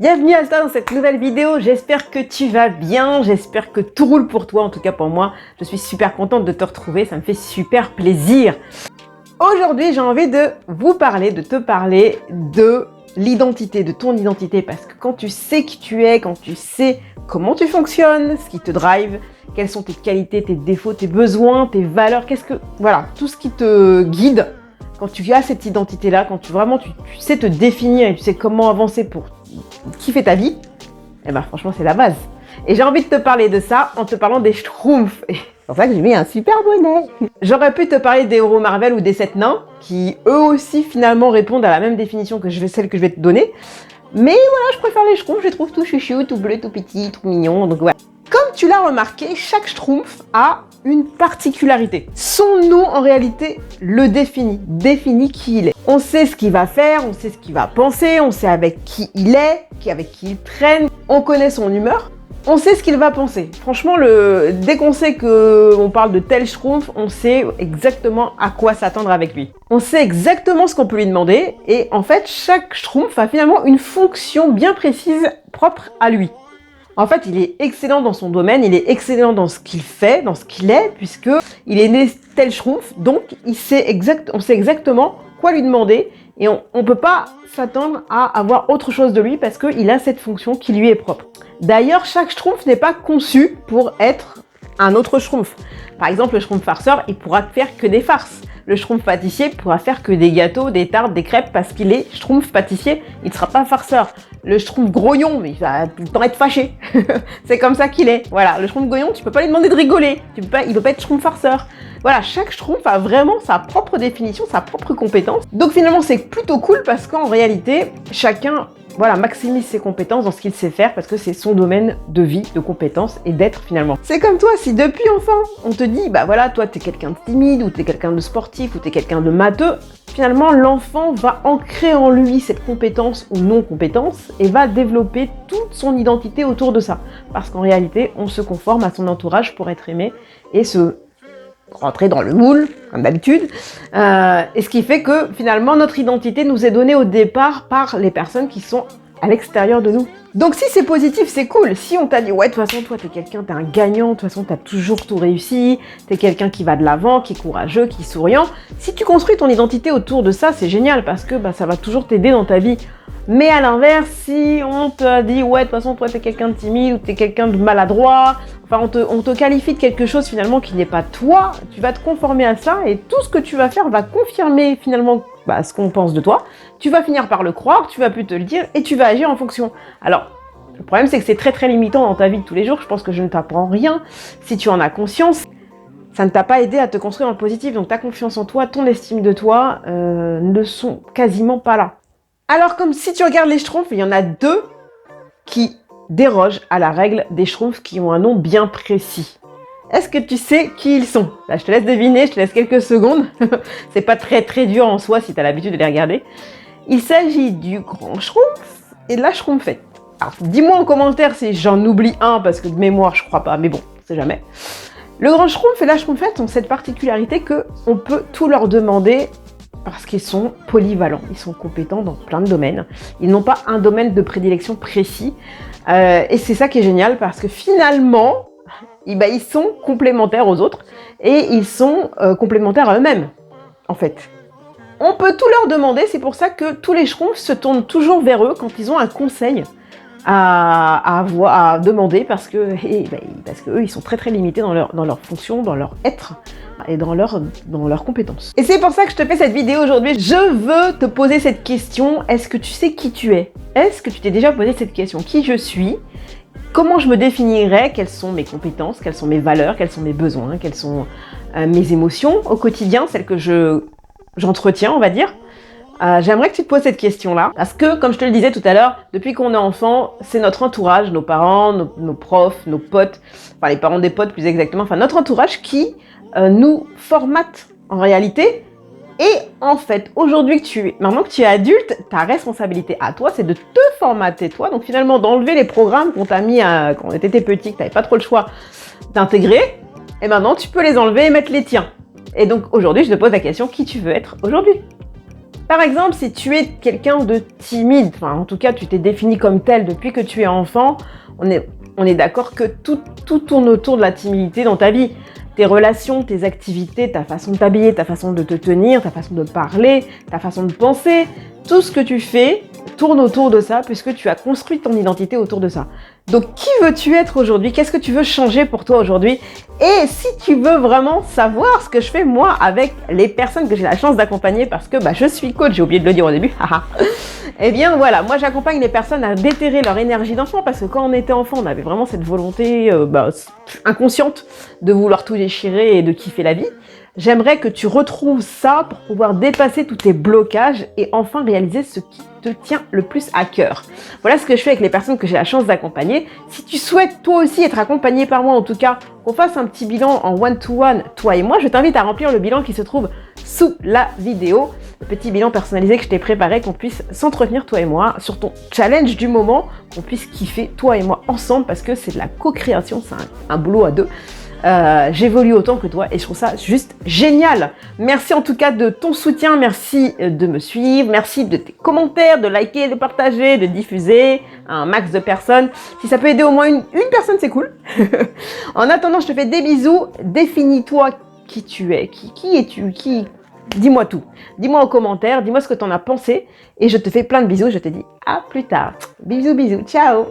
Bienvenue à toi dans cette nouvelle vidéo, j'espère que tu vas bien, j'espère que tout roule pour toi, en tout cas pour moi. Je suis super contente de te retrouver, ça me fait super plaisir. Aujourd'hui, j'ai envie de vous parler, de te parler de l'identité, de ton identité, parce que quand tu sais qui tu es, quand tu sais comment tu fonctionnes, ce qui te drive, quelles sont tes qualités, tes défauts, tes besoins, tes valeurs, voilà, tout ce qui te guide, quand tu as cette identité-là, quand tu sais te définir et tu sais comment avancer pour kiffer ta vie, eh ben franchement c'est la base. Et j'ai envie de te parler de ça en te parlant des Schtroumpfs. C'est pour ça que j'ai mis un super bonnet. J'aurais pu te parler des héros Marvel ou des 7 nains, qui eux aussi finalement répondent à la même définition que celle que je vais te donner. Mais voilà, je préfère les Schtroumpfs, je les trouve tout chouchou, tout bleu, tout petit, tout mignon, donc voilà. Comme tu l'as remarqué, chaque Schtroumpf a une particularité. Son nom, en réalité, le définit qui il est. On sait ce qu'il va faire, on sait ce qu'il va penser, on sait avec qui il est, avec qui il traîne, on connaît son humeur, on sait ce qu'il va penser. Franchement, dès qu'on sait qu'on parle de tel Schtroumpf, on sait exactement à quoi s'attendre avec lui. On sait exactement ce qu'on peut lui demander, et en fait, chaque Schtroumpf a finalement une fonction bien précise propre à lui. En fait, il est excellent dans son domaine, il est excellent dans ce qu'il fait, dans ce qu'il est, puisque il est né tel Schtroumpf, donc on sait exactement quoi lui demander, et on ne peut pas s'attendre à avoir autre chose de lui parce qu'il a cette fonction qui lui est propre. D'ailleurs, chaque Schtroumpf n'est pas conçu pour être un autre Schtroumpf. Par exemple, le Schtroumpf farceur, il pourra faire que des farces. Le Schtroumpf pâtissier pourra faire que des gâteaux, des tartes, des crêpes parce qu'il est Schtroumpf pâtissier, il ne sera pas farceur. Le Schtroumpf grognon, mais il va tout le temps être fâché. C'est comme ça qu'il est. Voilà, le Schtroumpf grognon, tu peux pas lui demander de rigoler. Il peut pas être Schtroumpf farceur. Voilà, chaque Schtroumpf a vraiment sa propre définition, sa propre compétence. Donc finalement, c'est plutôt cool parce qu'en réalité, chacun maximise ses compétences dans ce qu'il sait faire parce que c'est son domaine de vie, de compétences et d'être finalement. C'est comme toi, si depuis enfant, on te dit, bah voilà, toi t'es quelqu'un de timide ou t'es quelqu'un de sportif ou t'es quelqu'un de matheux, finalement l'enfant va ancrer en lui cette compétence ou non-compétence et va développer toute son identité autour de ça. Parce qu'en réalité, on se conforme à son entourage pour être aimé et se rentrer dans le moule, comme d'habitude, et ce qui fait que finalement notre identité nous est donnée au départ par les personnes qui sont à l'extérieur de nous. Donc si c'est positif, c'est cool. Si on t'a dit ouais, de toute façon toi t'es un gagnant, de toute façon t'as toujours tout réussi, t'es quelqu'un qui va de l'avant, qui est courageux, qui est souriant, si tu construis ton identité autour de ça, c'est génial parce que ça va toujours t'aider dans ta vie. Mais à l'inverse, si on te dit ouais, de toute façon toi t'es quelqu'un de timide ou t'es quelqu'un de maladroit, enfin on te qualifie de quelque chose finalement qui n'est pas toi, tu vas te conformer à ça et tout ce que tu vas faire va confirmer finalement ce qu'on pense de toi. Tu vas finir par le croire, tu vas plus te le dire et tu vas agir en fonction. Alors, le problème c'est que c'est très limitant dans ta vie de tous les jours, je pense que je ne t'apprends rien. Si tu en as conscience, ça ne t'a pas aidé à te construire en positif, donc ta confiance en toi, ton estime de toi ne sont quasiment pas là. Alors comme si tu regardes les Schtroumpfs, il y en a deux qui dérogent à la règle des Schtroumpfs qui ont un nom bien précis. Est-ce que tu sais qui ils sont? Là, je te laisse deviner, je te laisse quelques secondes. C'est pas très dur en soi si tu as l'habitude de les regarder. Il s'agit du grand Schtroumpf et de la Schtroumpfette. Alors, dis-moi en commentaire si j'en oublie un, parce que de mémoire, je crois pas, mais bon, on sait jamais. Le grand Schtroumpf et la Schtroumpfette ont cette particularité qu'on peut tout leur demander parce qu'ils sont polyvalents, ils sont compétents dans plein de domaines. Ils n'ont pas un domaine de prédilection précis. Et c'est ça qui est génial parce que finalement, ils sont complémentaires aux autres et ils sont complémentaires à eux-mêmes, en fait. On peut tout leur demander, c'est pour ça que tous les Schtroumpfs se tournent toujours vers eux quand ils ont un conseil à demander parce que eux, ils sont très limités dans leur fonction, dans leur être et dans leurs compétences. Et c'est pour ça que je te fais cette vidéo aujourd'hui. Je veux te poser cette question. Est-ce que tu sais qui tu es? Est-ce que tu t'es déjà posé cette question? Qui je suis? Comment je me définirais? Quelles sont mes compétences? Quelles sont mes valeurs? Quels sont mes besoins? Quelles sont mes émotions au quotidien? Celles que j'entretiens, on va dire. J'aimerais que tu te poses cette question-là, parce que, comme je te le disais tout à l'heure, depuis qu'on est enfant, c'est notre entourage, nos parents, nos profs, nos potes, enfin les parents des potes plus exactement, enfin notre entourage qui nous formate en réalité. Et en fait, maintenant que tu es adulte, ta responsabilité à toi, c'est de te formater toi, donc finalement d'enlever les programmes qu'on t'a mis quand on était petit, que tu n'avais pas trop le choix d'intégrer, et maintenant tu peux les enlever et mettre les tiens. Et donc aujourd'hui, je te pose la question, qui tu veux être aujourd'hui? Par exemple, si tu es quelqu'un de timide, enfin en tout cas tu t'es défini comme tel depuis que tu es enfant, on est d'accord que tout tourne autour de la timidité dans ta vie. Tes relations, tes activités, ta façon de t'habiller, ta façon de te tenir, ta façon de parler, ta façon de penser, tout ce que tu fais tourne autour de ça puisque tu as construit ton identité autour de ça. Donc qui veux-tu être aujourd'hui? Qu'est-ce que tu veux changer pour toi aujourd'hui? Et si tu veux vraiment savoir ce que je fais moi avec les personnes que j'ai la chance d'accompagner parce que je suis coach, j'ai oublié de le dire au début, eh bien voilà, moi j'accompagne les personnes à déterrer leur énergie d'enfant parce que quand on était enfant, on avait vraiment cette volonté inconsciente de vouloir tout déchirer et de kiffer la vie. J'aimerais que tu retrouves ça pour pouvoir dépasser tous tes blocages et enfin réaliser ce qui te tient le plus à cœur. Voilà ce que je fais avec les personnes que j'ai la chance d'accompagner. Si tu souhaites toi aussi être accompagné par moi, en tout cas, qu'on fasse un petit bilan en one-to-one, toi et moi, je t'invite à remplir le bilan qui se trouve sous la vidéo. Le petit bilan personnalisé que je t'ai préparé, qu'on puisse s'entretenir toi et moi sur ton challenge du moment, qu'on puisse kiffer toi et moi ensemble parce que c'est de la co-création, c'est un boulot à deux. J'évolue autant que toi et je trouve ça juste génial. Merci en tout cas de ton soutien, merci de me suivre, merci de tes commentaires, de liker, de partager, de diffuser à un max de personnes. Si ça peut aider au moins une personne, c'est cool. En attendant, je te fais des bisous. Définis-toi qui tu es, qui es-tu, dis-moi tout. Dis-moi en commentaire, dis-moi ce que tu en as pensé et je te fais plein de bisous. Je te dis à plus tard. Bisous, bisous, ciao.